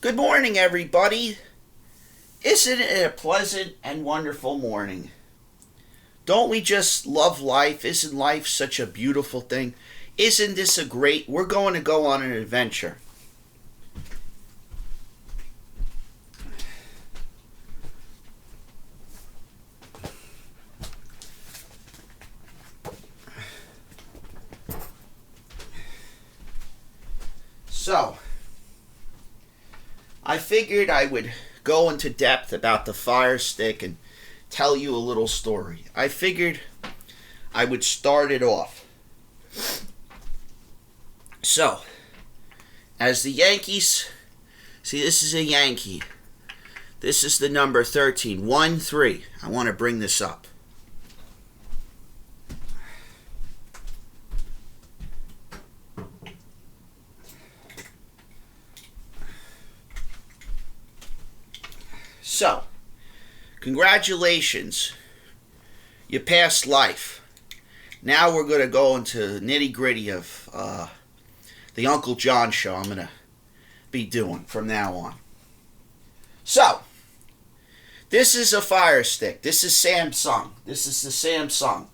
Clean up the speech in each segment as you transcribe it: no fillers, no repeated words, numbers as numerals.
Good morning, everybody. Isn't it a pleasant and wonderful morning? Don't we just love life? Isn't life such a beautiful thing? Isn't this a great... We're going to go on an adventure. So, I figured I would go into depth about the Fire Stick and tell you a little story. I figured I would start it off. So, as the Yankees, see, this is a Yankee. This is the number 13, 1-3. I want to bring this up. So, congratulations. You passed life. Now we're going to go into the nitty-gritty of the Uncle John show I'm going to be doing from now on. So, this is a Fire Stick. This is Samsung. This is the Samsung.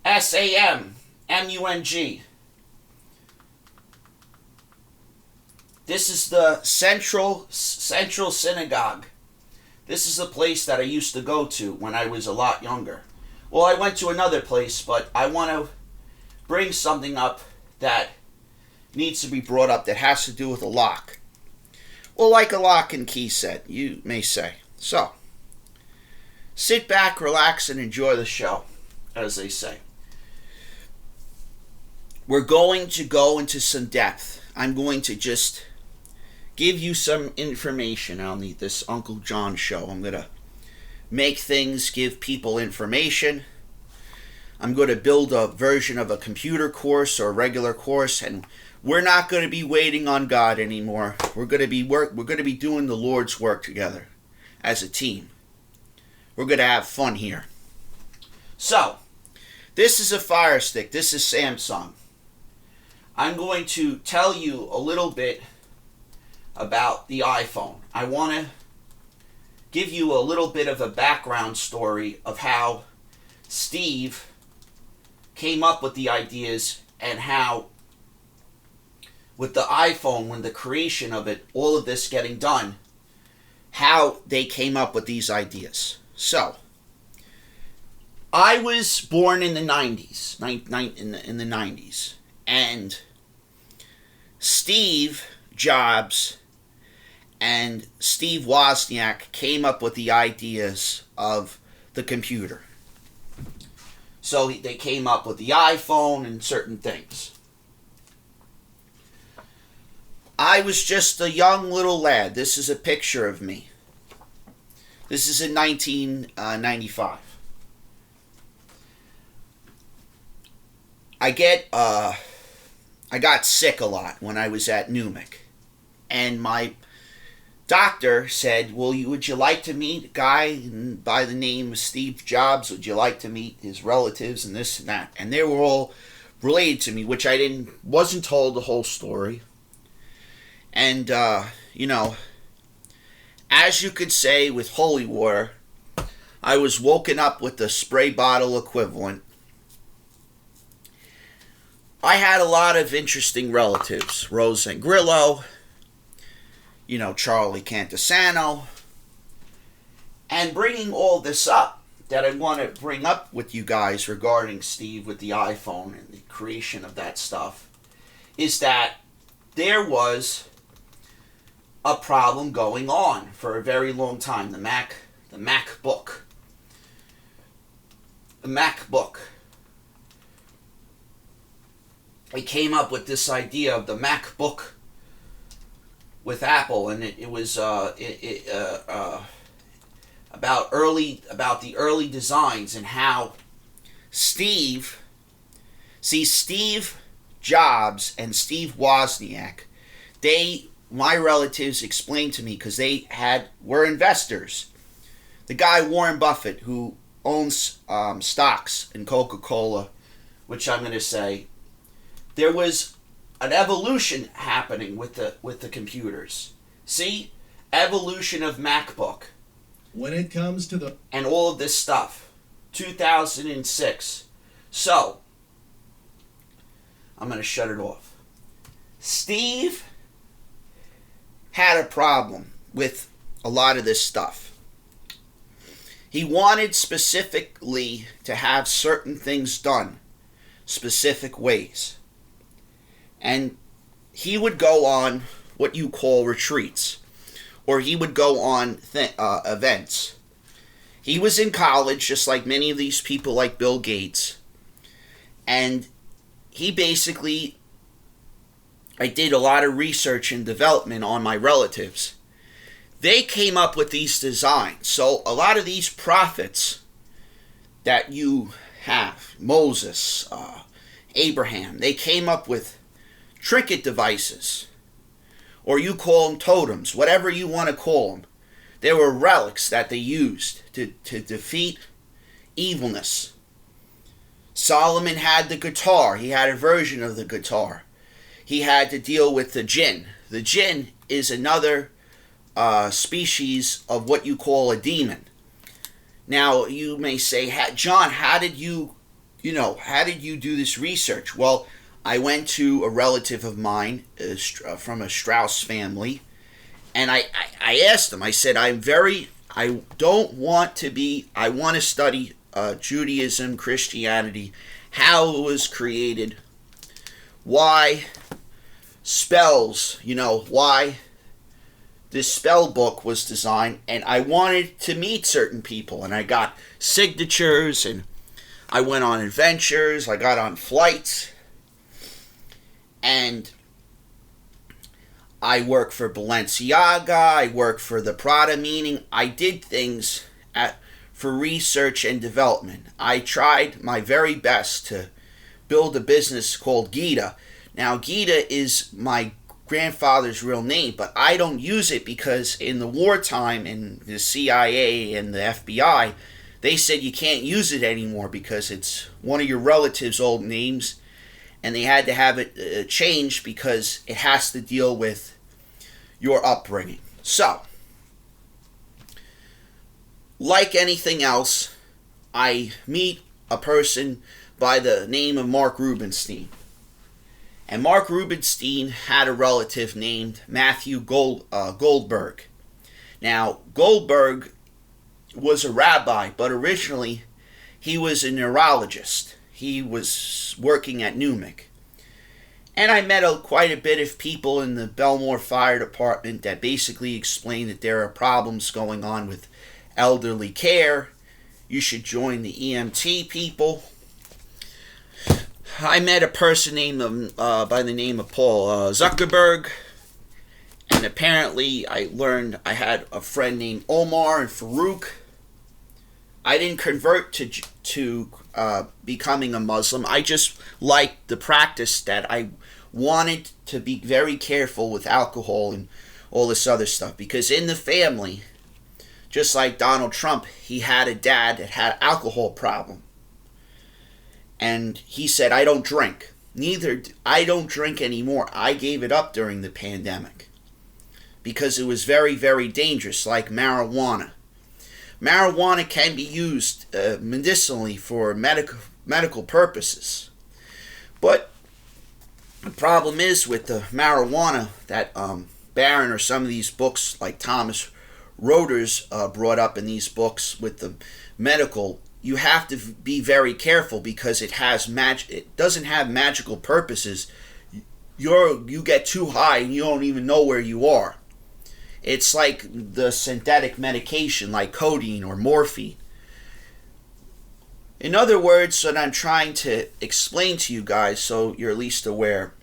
Samung. This is the Central Synagogue. This is a place that I used to go to when I was a lot younger. Well, I went to another place, but I want to bring something up that needs to be brought up that has to do with a lock. Well, like a lock and key set, you may say. So, sit back, relax, and enjoy the show, as they say. We're going to go into some depth. I'm going to just give you some information on this Uncle John show. I'm going to make things, give people information. I'm going to build a version of a computer course or a regular course, and we're not going to be waiting on God anymore. We're going to be doing the Lord's work together as a team. We're going to have fun here. So, this is a Fire Stick. This is Samsung. I'm going to tell you a little bit about the iPhone. I want to give you a little bit of a background story of how Steve came up with the ideas and how with the iPhone, when the creation of it, all of this getting done, how they came up with these ideas. So, I was born in the 90s, in the 90s, and Steve Jobs and Steve Wozniak came up with the ideas of the computer. So they came up with the iPhone and certain things. I was just a young little lad. This is a picture of me. This is in 1995. I got sick a lot when I was at NUMIC. And my doctor said, well, would you like to meet a guy by the name of Steve Jobs? Would you like to meet his relatives and this and that? And they were all related to me, which I wasn't told the whole story. And, as you could say with holy water, I was woken up with the spray bottle equivalent. I had a lot of interesting relatives. Rose and Grillo, Charlie Cantasano. And bringing all this up, that I want to bring up with you guys regarding Steve with the iPhone and the creation of that stuff, is that there was a problem going on for a very long time. The MacBook. They came up with this idea of the MacBook with Apple, and it was about the early designs and how Steve Jobs and Steve Wozniak, my relatives explained to me, because they were investors. The guy Warren Buffett, who owns stocks in Coca-Cola, which I'm going to say, there was an evolution happening with the computers. See? Evolution of MacBook. When it comes to the... And all of this stuff. 2006. So, I'm going to shut it off. Steve had a problem with a lot of this stuff. He wanted specifically to have certain things done specific ways. And he would go on what you call retreats, or he would go on events. He was in college, just like many of these people like Bill Gates, and he basically, I did a lot of research and development on my relatives. They came up with these designs. So a lot of these prophets that you have, Moses, Abraham, they came up with trinket devices, or you call them totems, whatever you want to call them. They were relics that they used to defeat evilness. Solomon had the guitar. He had a version of the guitar. He had to deal with the jinn. The jinn is another species of what you call a demon. Now, you may say, John, how did you do this research? Well, I went to a relative of mine from a Strauss family, and I asked him, I said, I want to study Judaism, Christianity, how it was created, why spells, why this spell book was designed, and I wanted to meet certain people, and I got signatures, and I went on adventures, I got on flights, and I worked for Balenciaga, I worked for the Prada, meaning I did things for research and development. I tried my very best to build a business called Gita. Now, Gita is my grandfather's real name, but I don't use it because in the wartime, in the CIA and the FBI, they said you can't use it anymore because it's one of your relatives' old names, and they had to have it changed because it has to deal with your upbringing. So, like anything else, I meet a person by the name of Mark Rubenstein. And Mark Rubenstein had a relative named Matthew Goldberg. Now, Goldberg was a rabbi, but originally he was a neurologist. He was working at Numic. And I met quite a bit of people in the Belmore Fire Department that basically explained that there are problems going on with elderly care. You should join the EMT people. I met a person named by the name of Paul Zuckerberg, and apparently I learned I had a friend named Omar and Farouk. I didn't convert to becoming a Muslim. I just liked the practice that I wanted to be very careful with alcohol and all this other stuff, because in the family, just like Donald Trump, he had a dad that had an alcohol problem. And he said, I don't drink. I don't drink anymore. I gave it up during the pandemic because it was very, very dangerous, like marijuana. Marijuana can be used medicinally for medical purposes. But the problem is with the marijuana that Barron or some of these books like Thomas Roeder's brought up in these books with the medical, you have to be very careful because it doesn't have magical purposes. You get too high and you don't even know where you are. It's like the synthetic medication like codeine or morphine. In other words, what I'm trying to explain to you guys so you're at least aware,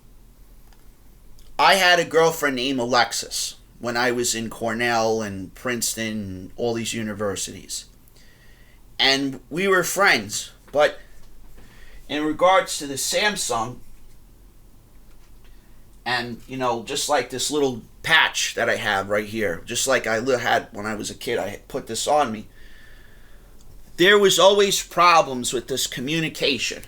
I had a girlfriend named Alexis when I was in Cornell and Princeton and all these universities. And we were friends, but in regards to the Samsung, and just like this little patch that I have right here, just like I had when I was a kid, I put this on me. There was always problems with this communication.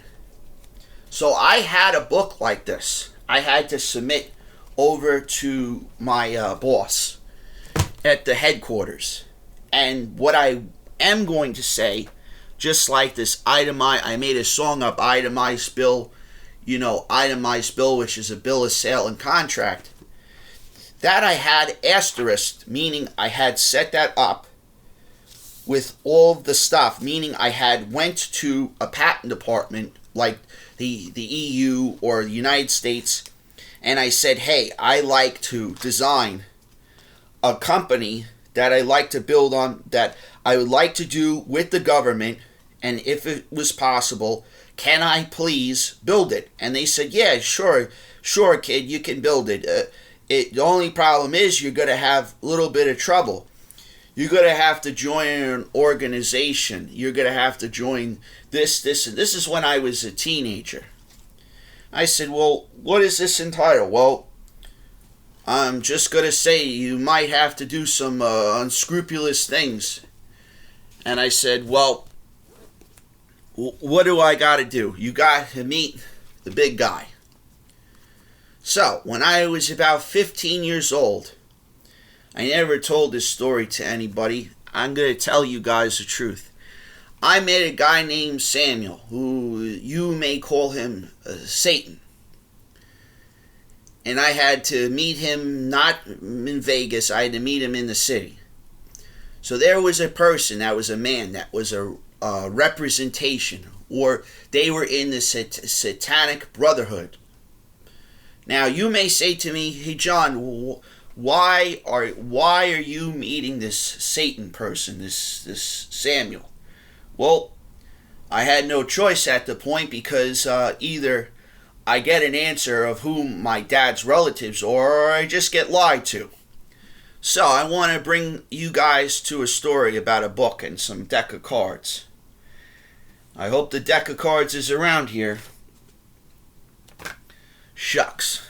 So I had a book like this I had to submit over to my boss at the headquarters. And what I am going to say, just like this itemized, I made a song up, itemized bill, itemized bill, which is a bill of sale and contract, that I had asterisk, meaning I had set that up with all the stuff, meaning I had went to a patent department like the EU or the United States, and I said, hey, I like to design a company that I like to build on, that I would like to do with the government, and if it was possible, can I please build it? And they said, yeah, sure, kid, you can build it. The only problem is you're going to have a little bit of trouble. You're going to have to join an organization. You're going to have to join this, and this is when I was a teenager. I said, well, what is this entitled? Well, I'm just going to say you might have to do some unscrupulous things. And I said, well, what do I got to do? You got to meet the big guy. So, when I was about 15 years old, I never told this story to anybody. I'm going to tell you guys the truth. I met a guy named Samuel, who you may call him Satan. And I had to meet him not in Vegas, I had to meet him in the city. So there was a person, that was a man, that was a representation, or they were in the Satanic Brotherhood. Now you may say to me, hey John, why are you meeting this Satan person, this Samuel? Well, I had no choice at the point, because either I get an answer of who my dad's relatives are, or I just get lied to. So I want to bring you guys to a story about a book and some deck of cards. I hope the deck of cards is around here. Shucks.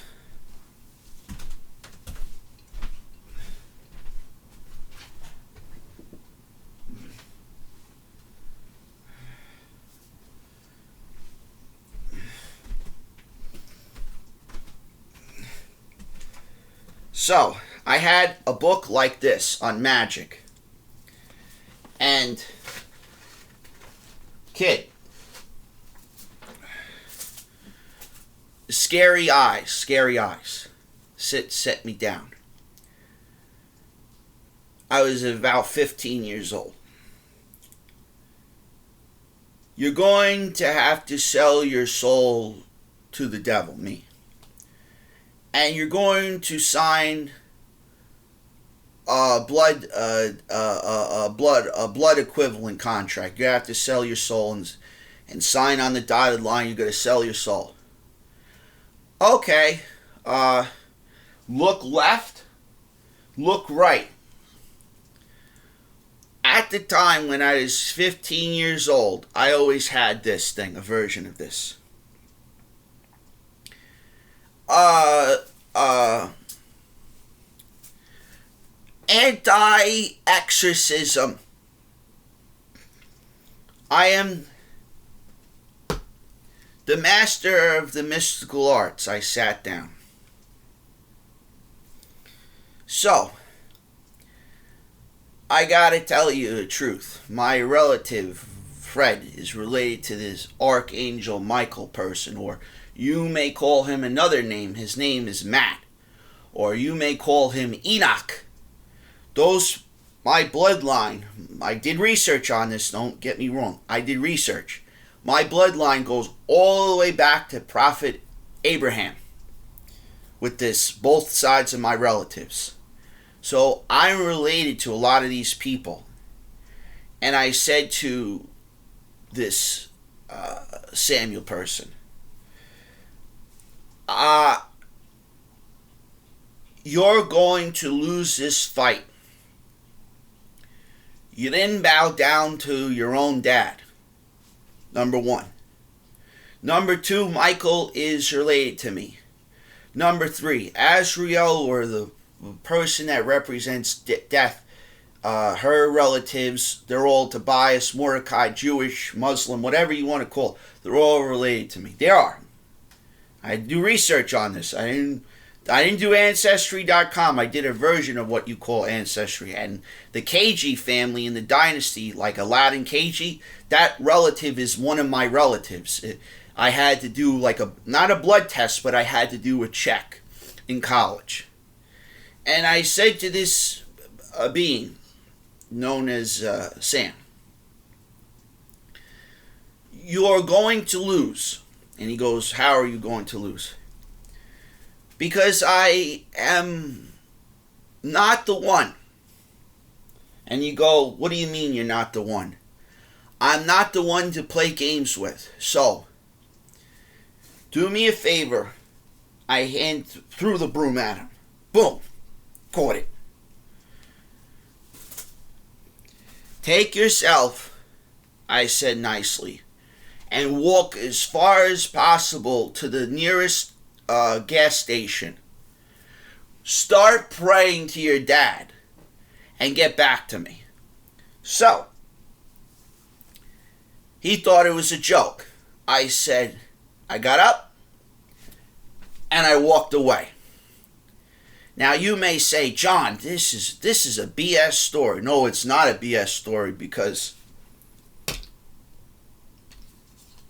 So, I had a book like this on magic. And, kid, scary eyes, set me down. I was about 15 years old. You're going to have to sell your soul to the devil, me. And you're going to sign a blood equivalent contract. You have to sell your soul and sign on the dotted line. You're going to sell your soul. Okay. Look left. Look right. At the time when I was 15 years old, I always had this thing, a version of this. Anti-exorcism. I am the master of the mystical arts. I sat down. So, I gotta tell you the truth. My relative, Fred, is related to this Archangel Michael person, or you may call him another name. His name is Matt. Or you may call him Enoch. Those, my bloodline, I did research on this, don't get me wrong. I did research. My bloodline goes all the way back to Prophet Abraham. With this, both sides of my relatives. So I'm related to a lot of these people. And I said to this Samuel person, you're going to lose this fight. You didn't bow down to your own dad. Number one. Number two, Michael is related to me. Number three, Azrael, or the person that represents death, her relatives, they're all Tobias, Mordecai, Jewish, Muslim, whatever you want to call it. They're all related to me. They are. I had to do research on this. I didn't do Ancestry.com. I did a version of what you call Ancestry. And the KG family in the dynasty, like Aladdin KG, that relative is one of my relatives. I had to do not a blood test, but I had to do a check in college. And I said to this being known as Sam, "You're going to lose." And he goes, "How are you going to lose?" "Because I am not the one." And you go, "What do you mean you're not the one?" "I'm not the one to play games with. So, do me a favor." I threw the broom at him. Boom. Caught it. "Take yourself," I said nicely, "and walk as far as possible to the nearest gas station. Start praying to your dad and get back to me." So, he thought it was a joke. I said, I got up and I walked away. Now you may say, "John, this is a BS story." No, it's not a BS story, because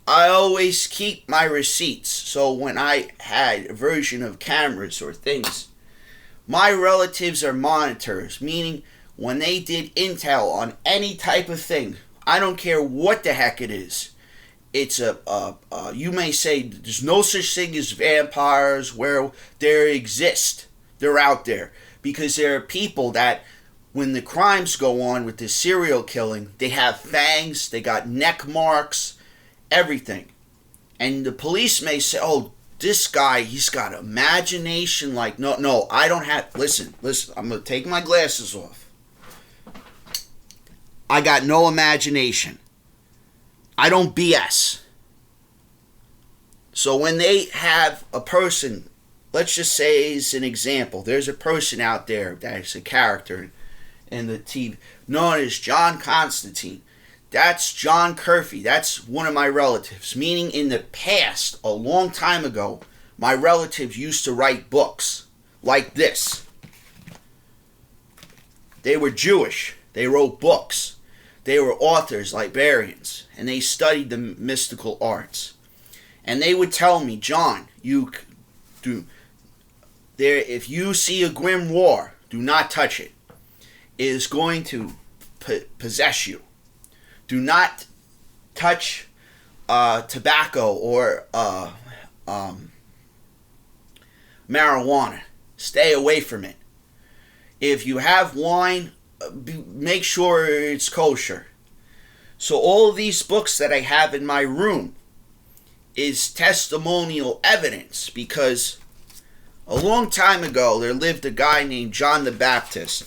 I always keep my receipts. So when I had a version of cameras or things, my relatives are monitors, meaning when they did intel on any type of thing, I don't care what the heck it is. It's you may say there's no such thing as vampires, where there exist. They're out there because there are people that, when the crimes go on with this serial killing, they have fangs, they got neck marks, everything. And the police may say, "Oh, this guy, he's got imagination." Like, no, I don't have, listen, I'm going to take my glasses off. I got no imagination. I don't BS. So when they have a person, let's just say as an example, there's a person out there that's a character in the TV known as John Constantine. That's John Curfew. That's one of my relatives. Meaning in the past, a long time ago, my relatives used to write books like this. They were Jewish. They wrote books. They were authors, librarians, and they studied the mystical arts. And they would tell me, "John, if you see a grimoire, do not touch it. It is going to possess you. Do not touch tobacco or marijuana. Stay away from it. If you have wine, make sure it's kosher." So all of these books that I have in my room is testimonial evidence, because a long time ago there lived a guy named John the Baptist.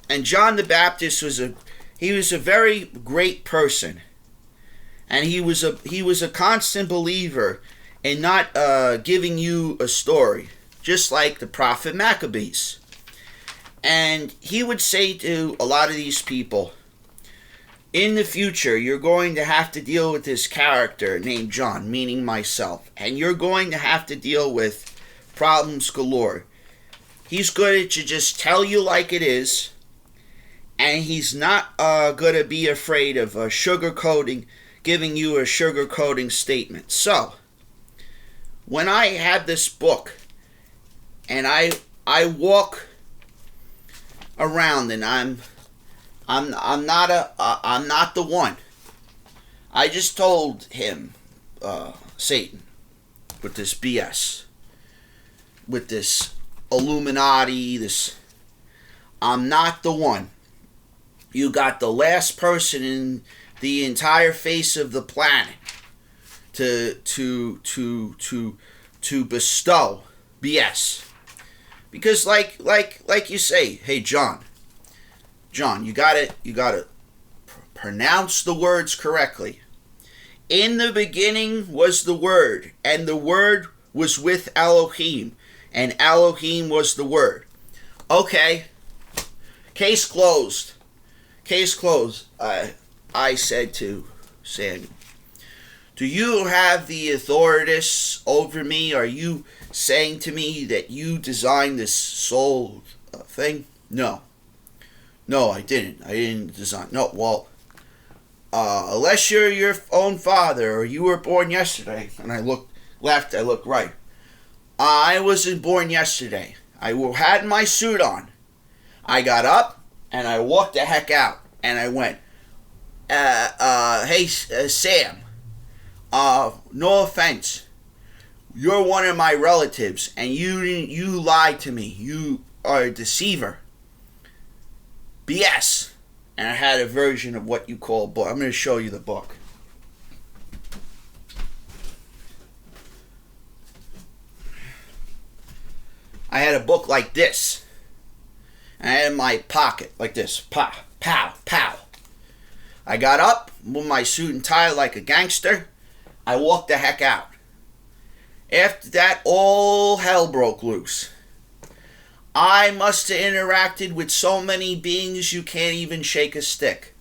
And John the Baptist was a very great person. And he was a constant believer in not giving you a story, just like the prophet Maccabees. And he would say to a lot of these people, "In the future, you're going to have to deal with this character named John," meaning myself, "and you're going to have to deal with problems galore. He's going to just tell you like it is, and he's not going to be afraid of giving you a sugarcoating statement." So, when I have this book, and I walk around, and I'm not the one. I just told him, Satan, with this BS, with this Illuminati, I'm not the one. You got the last person in the entire face of the planet to bestow BS. Because like you say, "Hey, John, you gotta pronounce the words correctly. In the beginning was the Word, and the Word was with Elohim, and Elohim was the Word." Okay, case closed. I said to Samuel, Do you have the authorities over me? Are you saying to me that you designed this soul thing? No. No, I didn't. I didn't design. No, well, unless you're your own father or you were born yesterday. And I looked left, I looked right. I wasn't born yesterday. I had my suit on. I got up and I walked the heck out. And I went, hey, Sam, no offense. You're one of my relatives and you lied to me. You are a deceiver. BS. And I had a version of what you call a book. I'm going to show you the book. I had a book like this. And I had it in my pocket like this. Pow, pow, pow. I got up with my suit and tie like a gangster. I walked the heck out. After that, all hell broke loose. I must have interacted with so many beings you can't even shake a stick.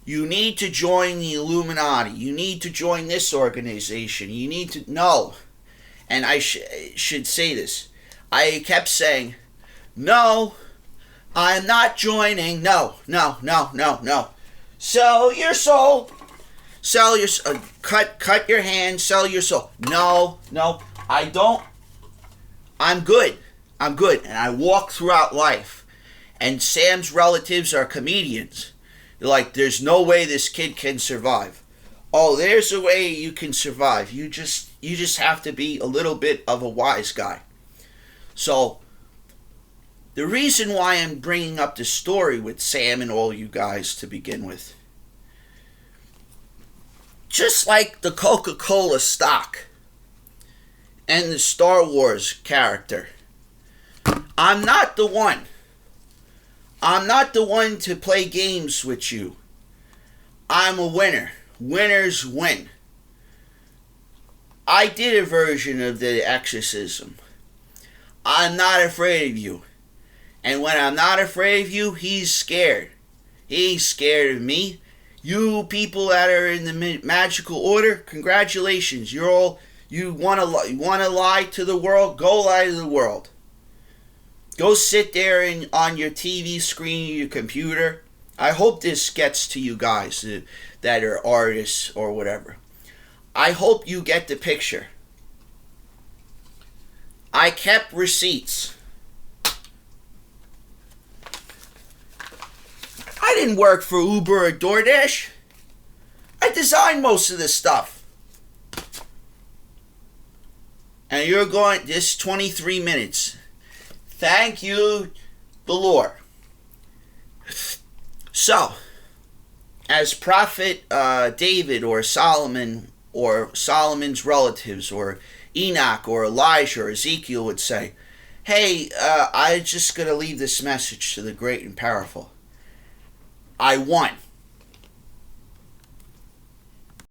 You need to join the Illuminati. You need to join this organization. You need to know. And I should say this. I kept saying, no, I'm not joining. No, no, no, no, no. Sell your soul. Sell your cut your hand. Sell your soul. No, no, I don't. I'm good. I'm good. And I walk throughout life. And Sam's relatives are comedians. They're like, there's no way this kid can survive. Oh, there's a way you can survive. You just have to be a little bit of a wise guy. So, the reason why I'm bringing up the story with Sam and all you guys to begin with, just like the Coca-Cola stock and the Star Wars character, I'm not the one. I'm not the one to play games with you. I'm a winner. Winners win. I did a version of the exorcism. I'm not afraid of you. And when I'm not afraid of you, he's scared. He's scared of me. You people that are in the magical order, congratulations. You want to lie to the world? Go lie to the world. Go sit there on your TV screen, your computer. I hope this gets to you guys that are artists or whatever. I hope you get the picture. I kept receipts. I didn't work for Uber or DoorDash. I designed most of this stuff. And you're going, this 23 minutes. Thank you, the Lord. So, as Prophet David or Solomon or Solomon's relatives or Enoch or Elijah or Ezekiel would say, hey, I'm just going to leave this message to the great and powerful. I won.